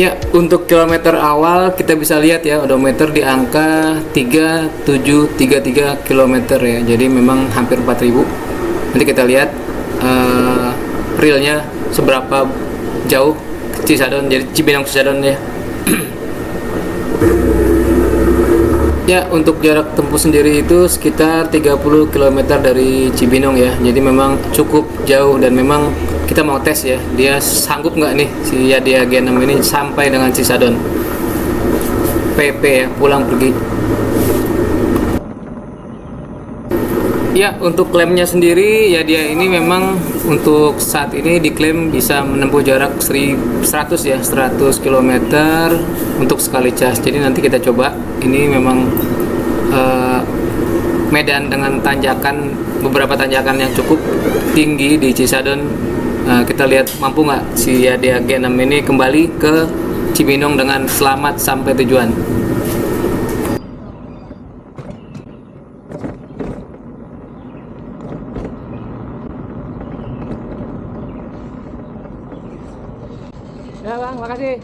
Ya, untuk kilometer awal kita bisa lihat ya odometer di angka 3733 km ya. Jadi memang hampir 4000. Nanti kita lihat realnya seberapa jauh Cisadon, jadi Cibinong Cisadon ya. Ya, untuk jarak tempuh sendiri itu sekitar 30 km dari Cibinong ya. Jadi memang cukup jauh dan memang kita mau tes ya, dia sanggup nggak nih si Yadia G6 ini sampai dengan Cisadon PP ya, pulang pergi. Ya, untuk klaimnya sendiri ya, dia ini memang untuk saat ini diklaim bisa menempuh jarak 100 ya, 100 km untuk sekali cas. Jadi nanti kita coba, ini memang medan dengan tanjakan, beberapa tanjakan yang cukup tinggi di Cisadon. Kita lihat mampu nggak si Yadia G6 ini kembali ke Cibinong dengan selamat sampai tujuan. Ya Bang, makasih.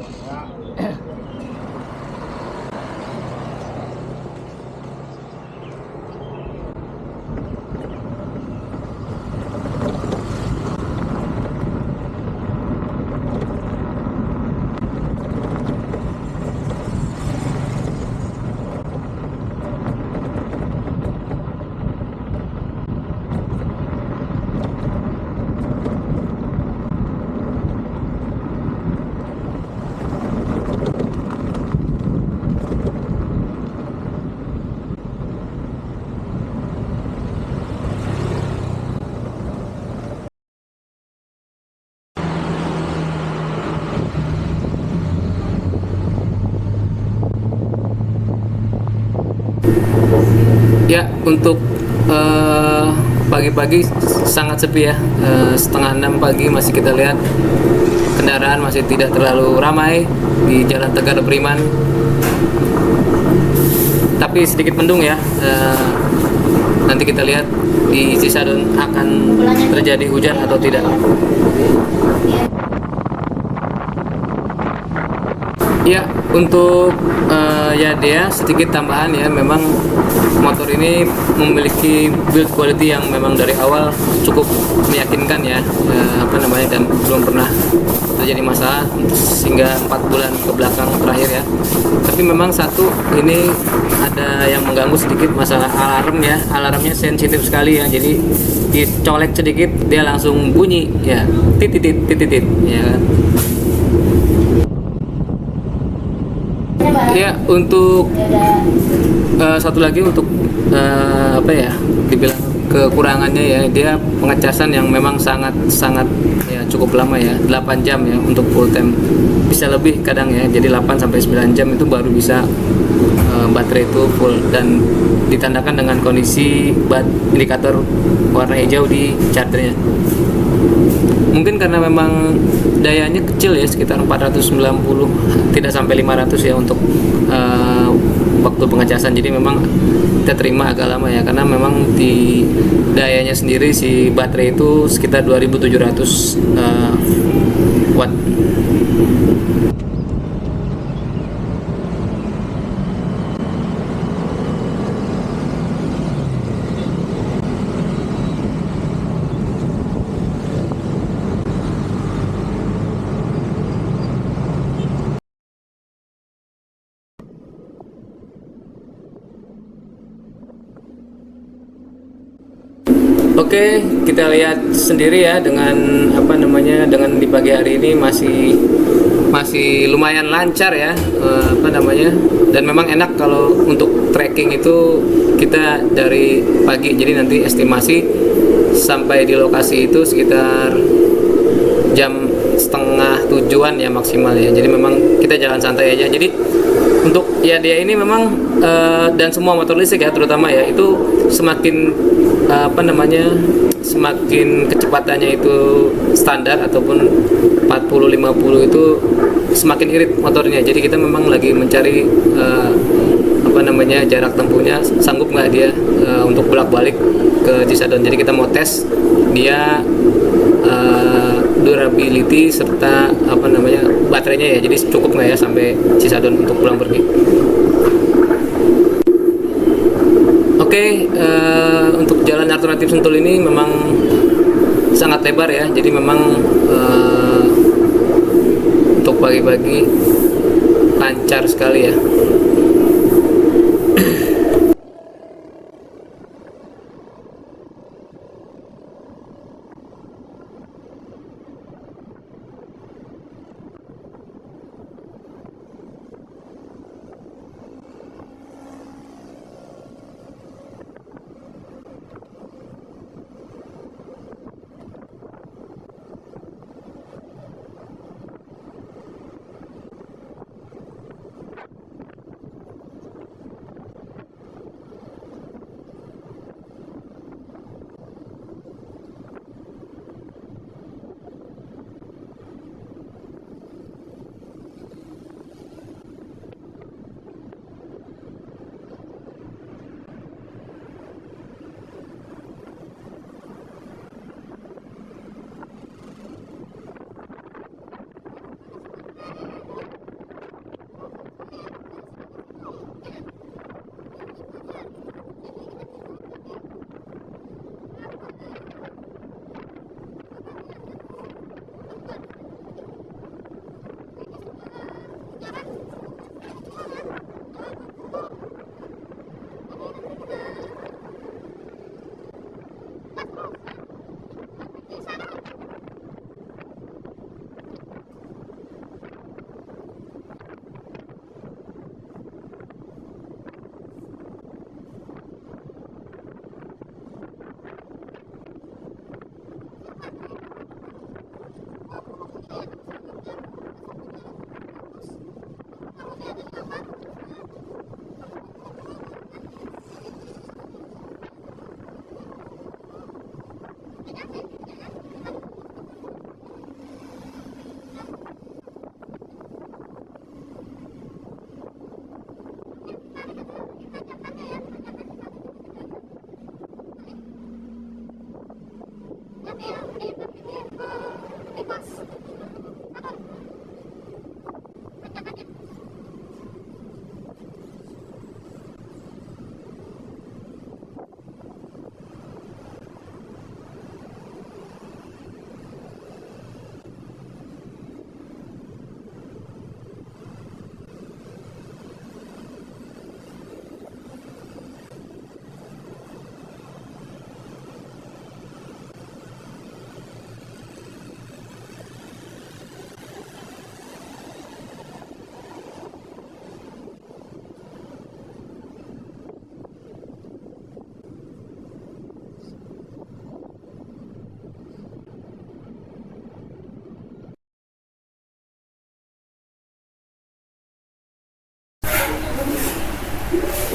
Ya, untuk pagi-pagi sangat sepi ya. Setengah 6 pagi masih kita lihat kendaraan masih tidak terlalu ramai di Jalan Tegar Beriman, tapi sedikit mendung ya. Nanti kita lihat di Cisadon akan terjadi hujan atau tidak. Ya, untuk Yadia sedikit tambahan ya, memang motor ini memiliki build quality yang memang dari awal cukup meyakinkan ya, dan belum pernah terjadi masalah hingga 4 bulan ke belakang terakhir ya. Tapi memang satu ini ada yang mengganggu sedikit, masalah alarm ya. Alarmnya sensitif sekali ya, jadi dicolek sedikit dia langsung bunyi ya, titit ya kan. Ya, untuk satu lagi untuk dibilang kekurangannya ya, dia pengecasan yang memang sangat ya cukup lama ya, 8 jam ya untuk full time, bisa lebih kadang ya, jadi 8 sampai 9 jam itu baru bisa baterai itu full, dan ditandakan dengan kondisi indikator warna hijau di chargernya. Mungkin karena memang dayanya kecil ya, sekitar 490, tidak sampai 500 ya untuk waktu pengecasan. Jadi memang kita terima agak lama ya, karena memang di dayanya sendiri si baterai itu sekitar 2700 watt. Oke, kita lihat sendiri ya dengan dengan di pagi hari ini masih lumayan lancar ya, dan memang enak kalau untuk trekking itu kita dari pagi, jadi nanti estimasi sampai di lokasi itu sekitar jam setengah 7-an ya maksimal ya. Jadi memang kita jalan santai aja. Jadi untuk ya dia ini memang dan semua motor listrik ya terutama ya, itu semakin semakin kecepatannya itu standar ataupun 40-50 itu semakin irit motornya. Jadi kita memang lagi mencari jarak tempuhnya sanggup nggak dia untuk bolak-balik ke Cisadon. Jadi kita mau tes dia durability serta apa namanya baterainya ya, jadi cukup nggak ya sampai Cisadon untuk pulang pergi. Oke, untuk jalan alternatif Sentul ini memang sangat lebar ya, jadi memang untuk pagi-pagi lancar sekali ya.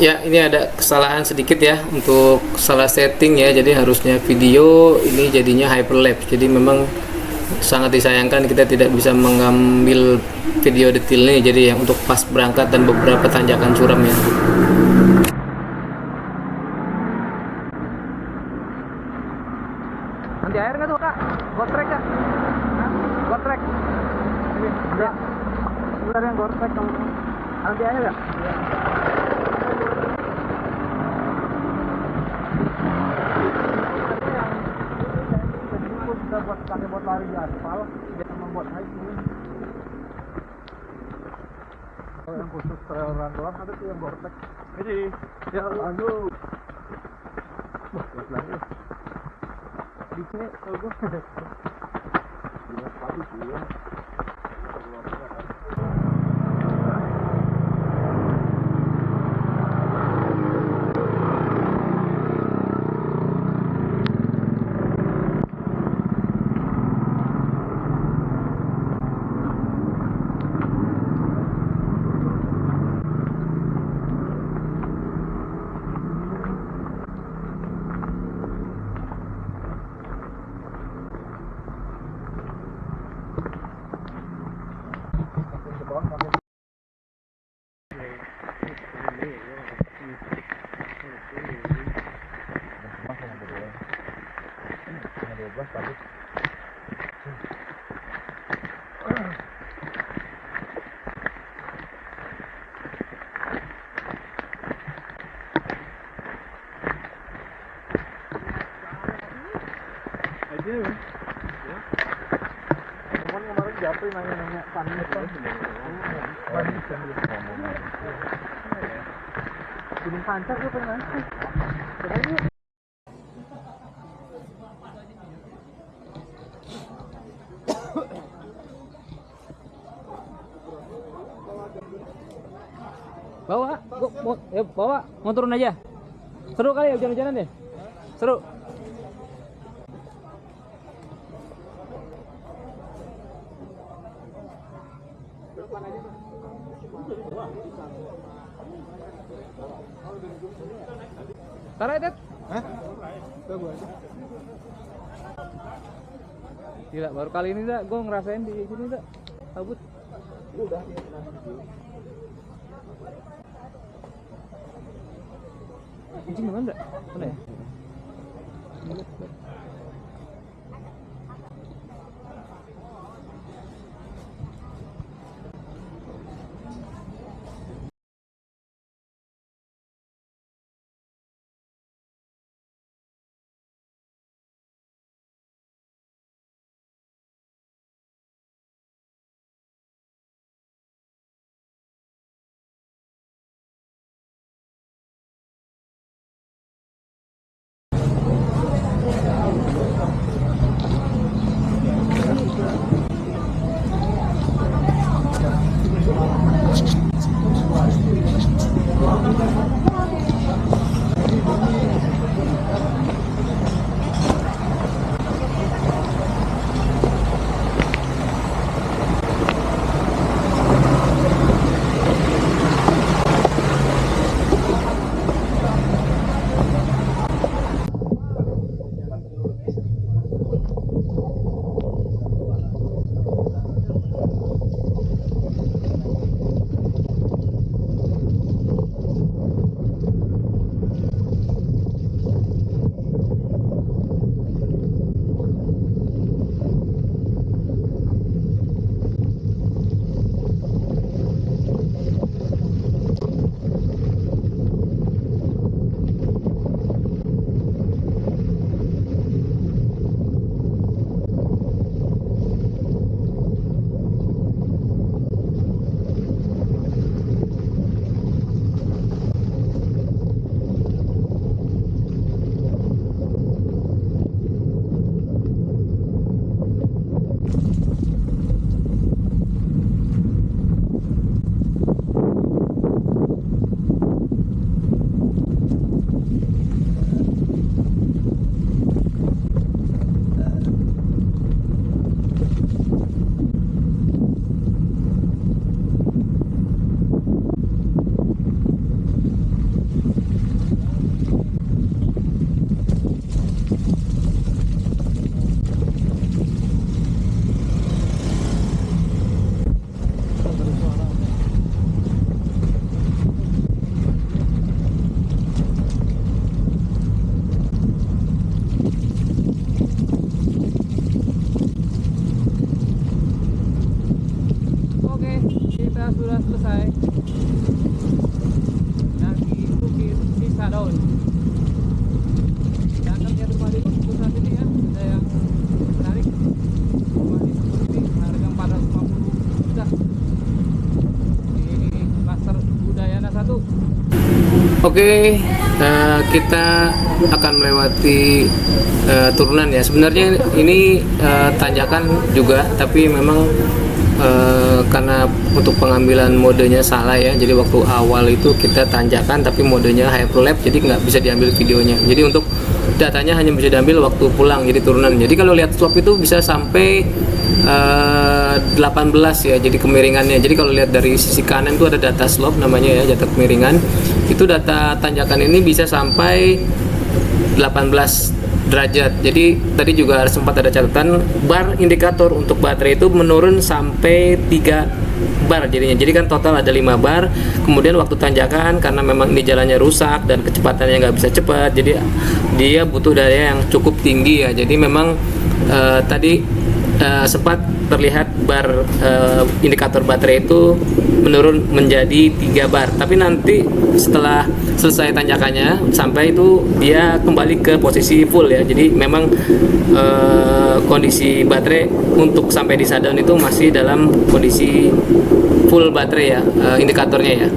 Ya, ini ada kesalahan sedikit ya untuk salah setting ya. Jadi harusnya video ini jadinya hyperlapse. Jadi memang sangat disayangkan kita tidak bisa mengambil video detailnya. Jadi yang untuk pas berangkat dan beberapa tanjakan curam ya. Nanti air nggak tuh kak? Gotrek kak? Gotrek? Enggak. Sebentar yang gotrek kalau nanti air nggak? Buat pakai buat lari di aspal biar membuat hiking. Kalau yang khusus trail run doang ada tuh yang Gore-Tex. Jadi ya lanjut. Wah, lagi. Di sini kalau gua. Di sepatu sih ya. Kemarin Japri nanya-nanya panik Gunung Pancar gue pernah. Bawa, mau turun aja. Seru kali ya hujan-hujanan deh. Seru. Taruh Ted. Hah? Gila, baru kali ini gue ngerasain di sini kabut. Udah. Kucing mana enggak? Mana ya? Oke, kita akan melewati turunan ya. Sebenarnya ini tanjakan juga, tapi memang karena untuk pengambilan modenya salah ya. Jadi waktu awal itu kita tanjakan, tapi modenya hyperlap, jadi nggak bisa diambil videonya. Jadi untuk datanya hanya bisa diambil waktu pulang, jadi turunan. Jadi kalau lihat slope itu bisa sampai 18 ya, jadi kemiringannya. Jadi kalau lihat dari sisi kanan itu ada data slope namanya ya, data kemiringan. Itu data tanjakan ini bisa sampai 18 derajat. Jadi tadi juga sempat ada catatan bar indikator untuk baterai itu menurun sampai 3 bar jadinya. Jadi kan total ada 5 bar. Kemudian waktu tanjakan karena memang ini jalannya rusak dan kecepatannya nggak bisa cepat, jadi dia butuh daya yang cukup tinggi ya. Jadi memang tadi sempat terlihat bar indikator baterai itu menurun menjadi 3 bar, tapi nanti setelah selesai tanjakannya sampai itu dia kembali ke posisi full ya. Jadi memang kondisi baterai untuk sampai di shutdown itu masih dalam kondisi full baterai ya, indikatornya ya.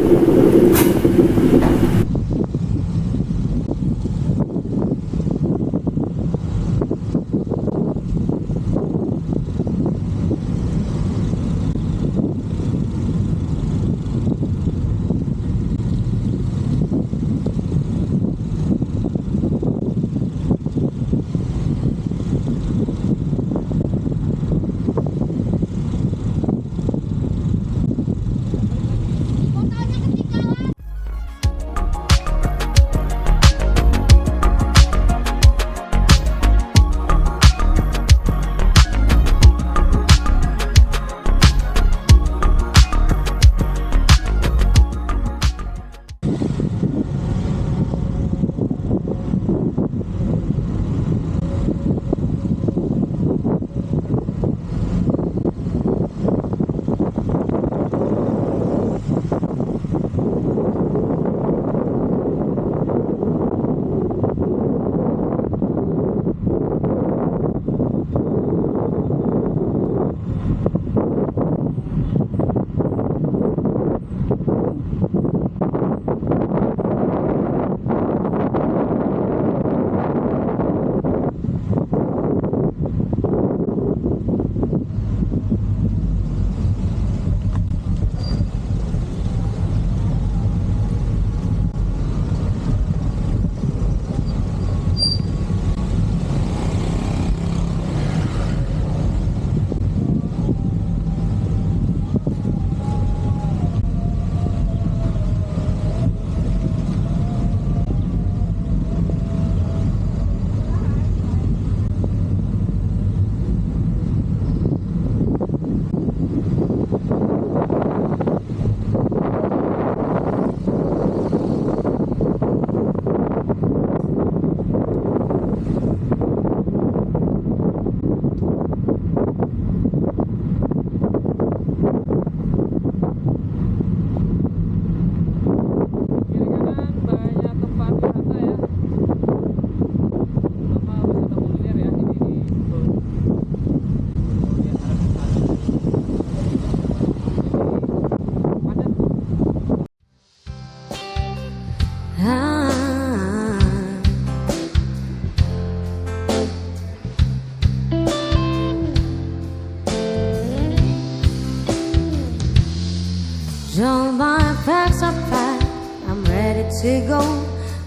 All my bags are packed, I'm ready to go.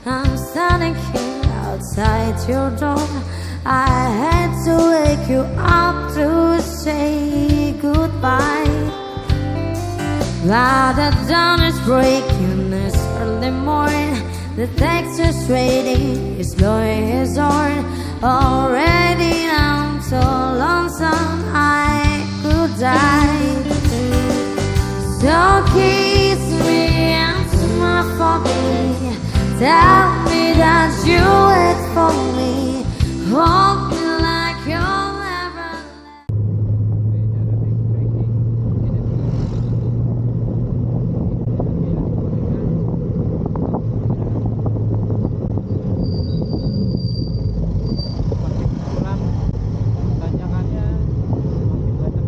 I'm standing here outside your door. I had to wake you up to say goodbye. While the dawn is breaking this early morning, the Texas waiting is blowing his horn. Already I'm so lonesome I could die. So kiss me and smile for me. Tell me that you wait for me. Hold me like you'll never let. Tanjakannya semakin banyak.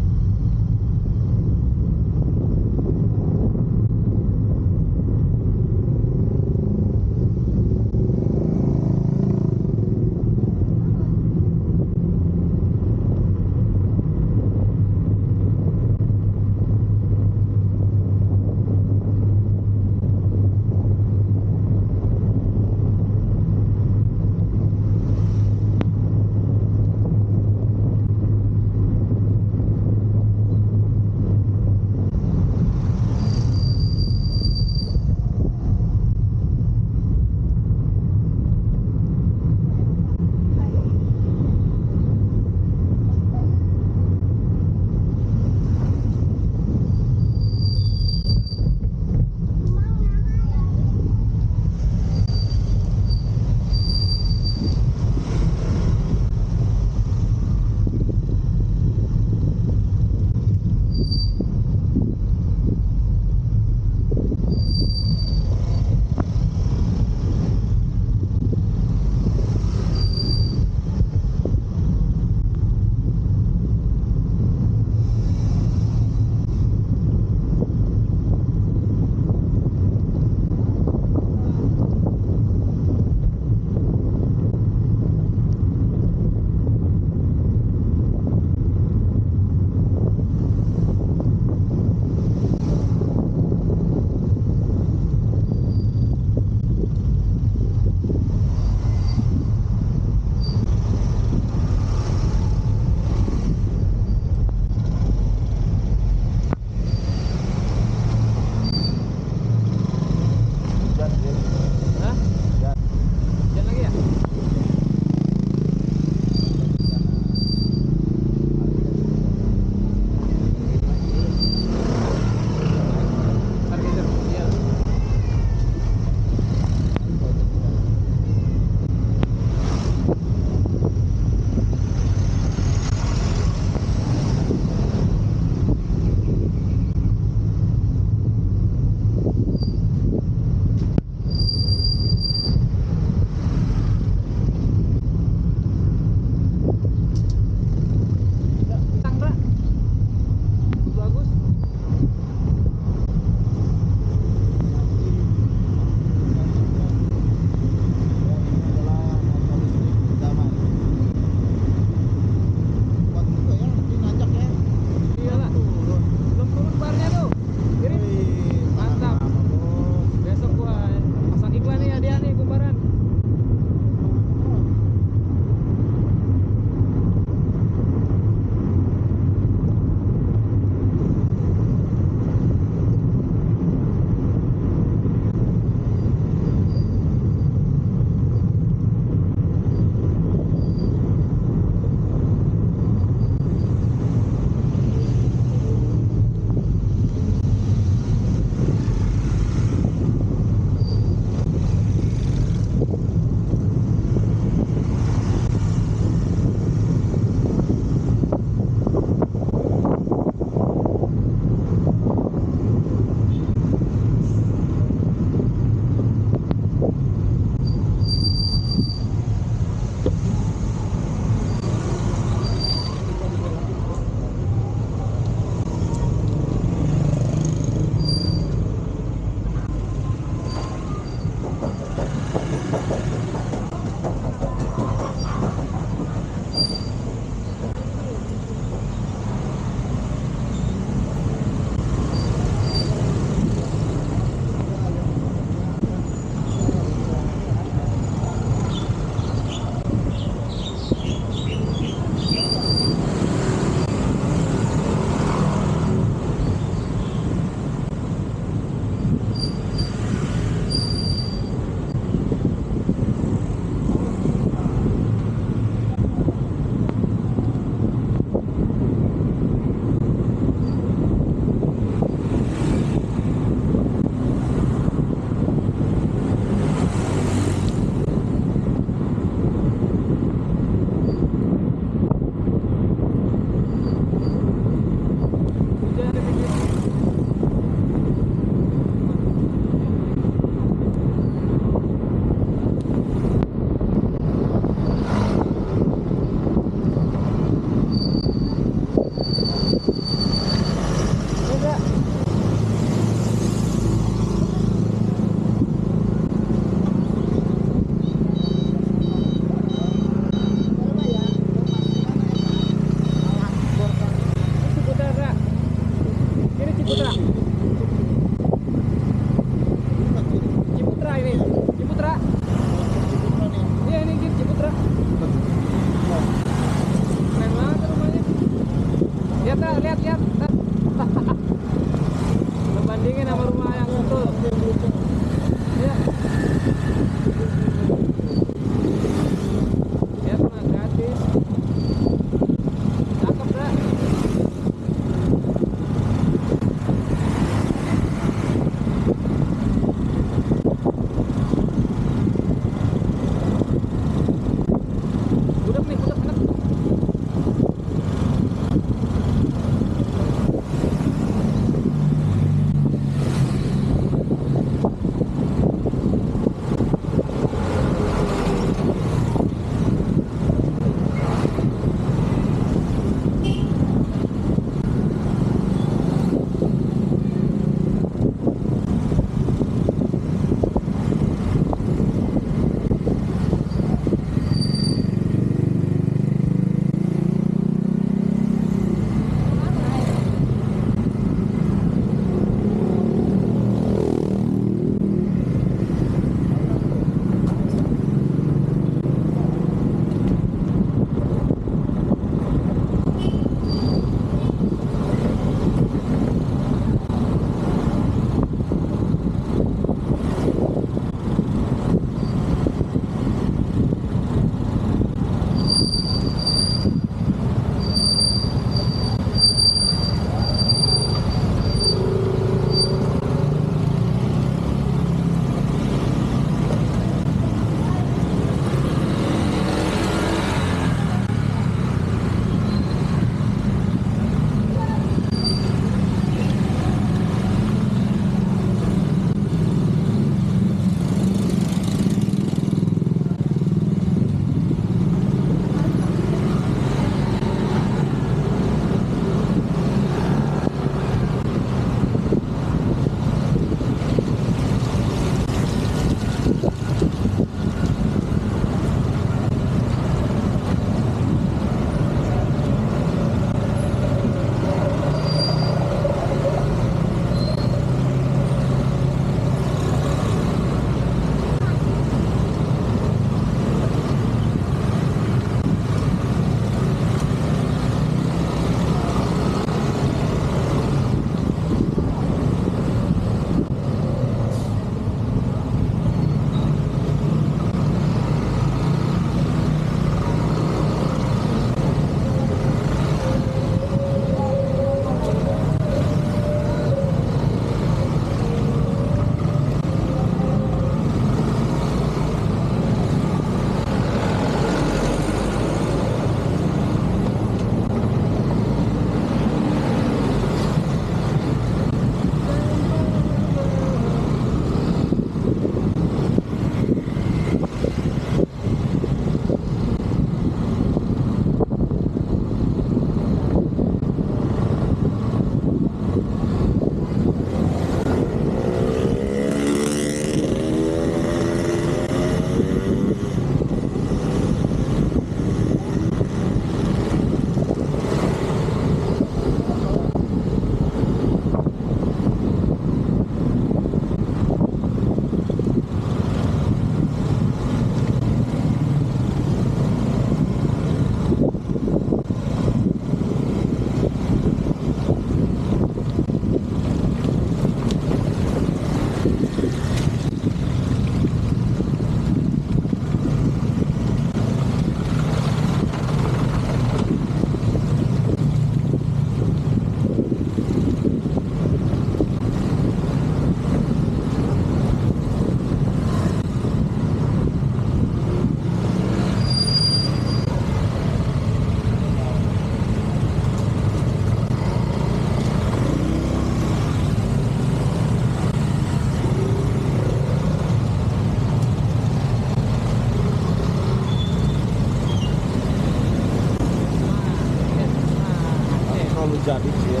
jadi sih ya.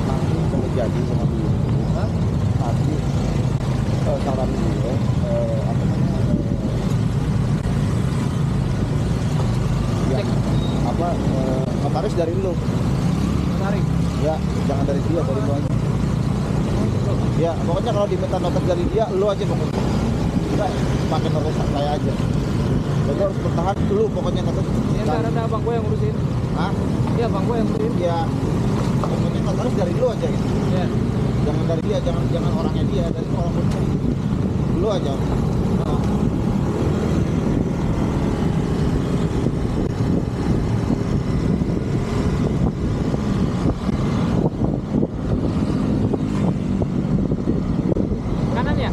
Nanti kalau jadi sama dia nanti saran dia apa namanya ya, apa notaris dari lu Menarik. ya, jangan dari dia, dari lu aja ya. Pokoknya kalau diminta notaris dari dia, lu aja pokoknya enggak pakai notaris saya aja. Jadi harus bertahan dulu pokoknya notaris. Ya ntar ada abang gue yang ngurusin. Hah? Iya abang gue yang ngurusin. Ya pokoknya notaris dari lu aja gitu. Ya. Jangan dari dia, jangan orangnya dia, dari orang lu aja. Nah. Kanan ya?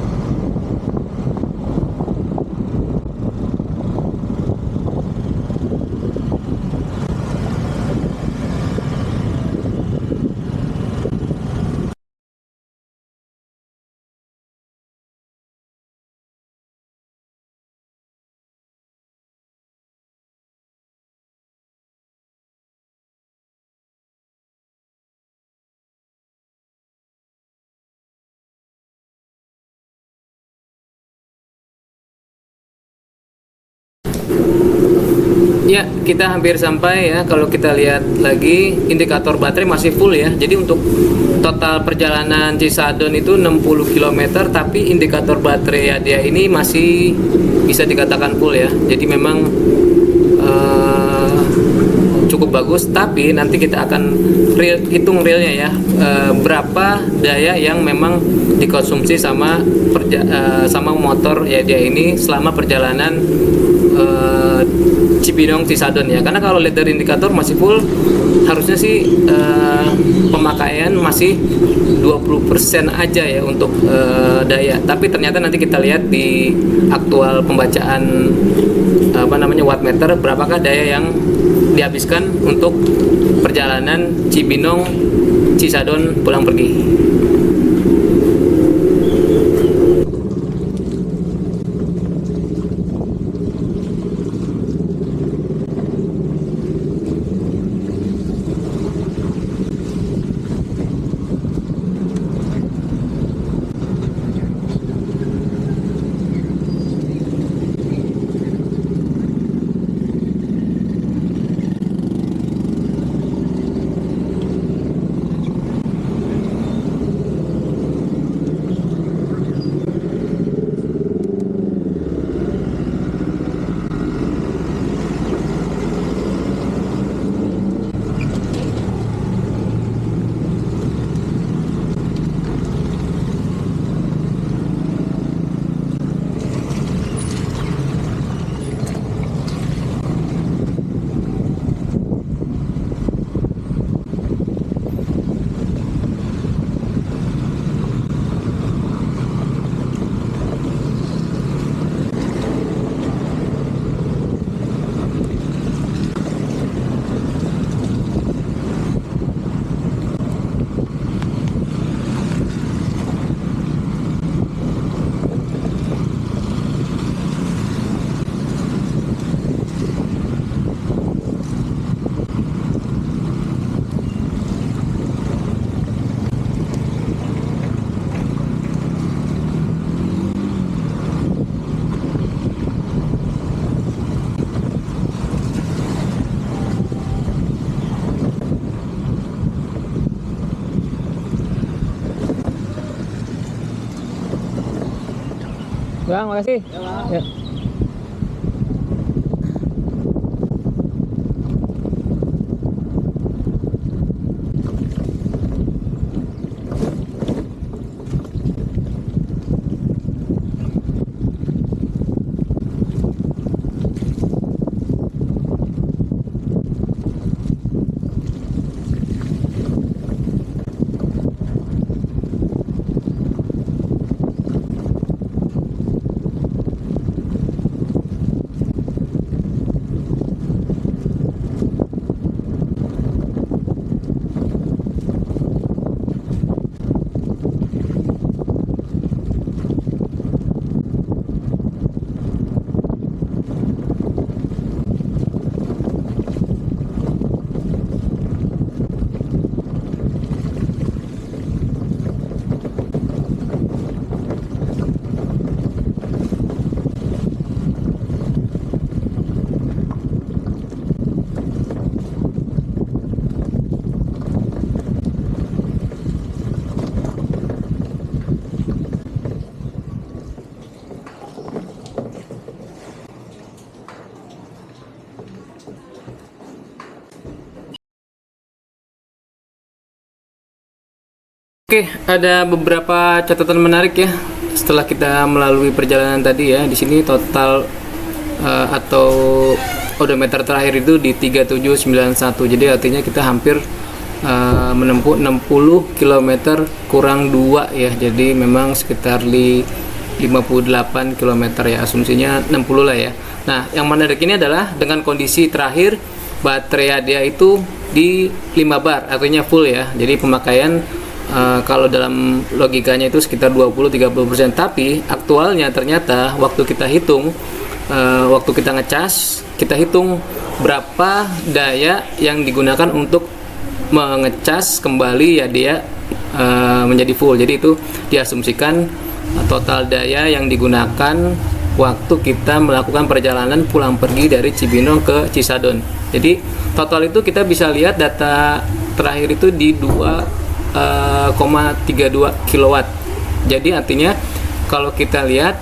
Ya, kita hampir sampai ya. Kalau kita lihat lagi, indikator baterai masih full ya. Jadi untuk total perjalanan Cisadon itu 60 km, tapi indikator baterai ya dia ini masih bisa dikatakan full ya. Jadi memang cukup bagus. Tapi nanti kita akan hitung realnya ya, berapa daya yang memang dikonsumsi sama sama motor ya dia ini selama perjalanan Cibinong Cisadon ya. Karena kalau lihat dari indikator masih full, harusnya sih pemakaian masih 20% aja ya untuk daya. Tapi ternyata nanti kita lihat di aktual pembacaan wattmeter, berapakah daya yang dihabiskan untuk perjalanan Cibinong Cisadon pulang pergi. Bang, makasih. Ya. Oke, ada beberapa catatan menarik ya setelah kita melalui perjalanan tadi ya. Di sini total atau odometer terakhir itu di 3791. Jadi artinya kita hampir menempuh 60 km kurang 2 ya. Jadi memang sekitar 58 km ya, asumsinya 60 lah ya. Nah, yang menarik ini adalah dengan kondisi terakhir baterai dia itu di 5 bar, artinya full ya. Jadi pemakaian kalau dalam logikanya itu sekitar 20-30%, tapi aktualnya ternyata waktu kita hitung, waktu kita ngecas, kita hitung berapa daya yang digunakan untuk mengecas kembali ya dia menjadi full. Jadi itu diasumsikan total daya yang digunakan waktu kita melakukan perjalanan pulang pergi dari Cibinong ke Cisadon. Jadi total itu kita bisa lihat data terakhir itu di 2,32 kW. Jadi artinya kalau kita lihat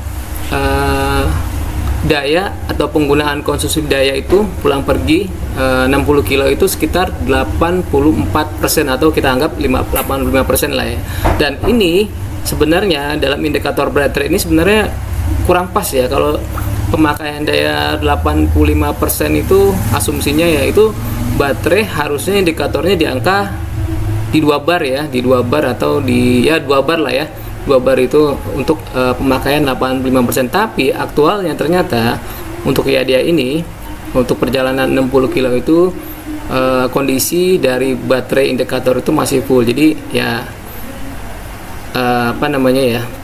daya atau penggunaan konsumsi daya itu pulang pergi 60 kilo itu sekitar 84% atau kita anggap 85% lah ya. Dan ini sebenarnya dalam indikator baterai ini sebenarnya kurang pas ya. Kalau pemakaian daya 85% itu asumsinya ya itu baterai harusnya indikatornya di angka di 2 bar ya, di 2 bar atau di ya 2 bar lah ya. 2 bar itu untuk pemakaian 85%, tapi aktualnya ternyata untuk ya dia ini untuk perjalanan 60 kilo itu kondisi dari baterai indikator itu masih full. Jadi ya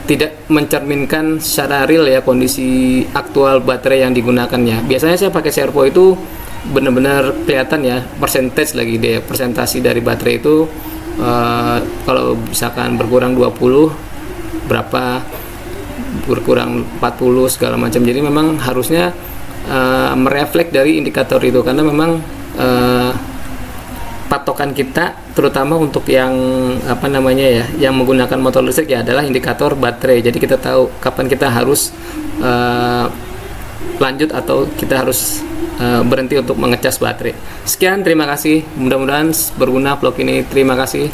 tidak mencerminkan secara real ya kondisi aktual baterai yang digunakannya. Biasanya saya pakai servo itu benar-benar kelihatan ya persentase lagi deh, persentasi dari baterai itu kalau misalkan berkurang 20 berapa, berkurang 40 segala macam. Jadi memang harusnya merefleks dari indikator itu, karena memang patokan kita terutama untuk yang yang menggunakan motor listrik ya adalah indikator baterai. Jadi kita tahu kapan kita harus lanjut atau kita harus berhenti untuk mengecas baterai. Sekian, terima kasih, mudah-mudahan berguna vlog ini. Terima kasih.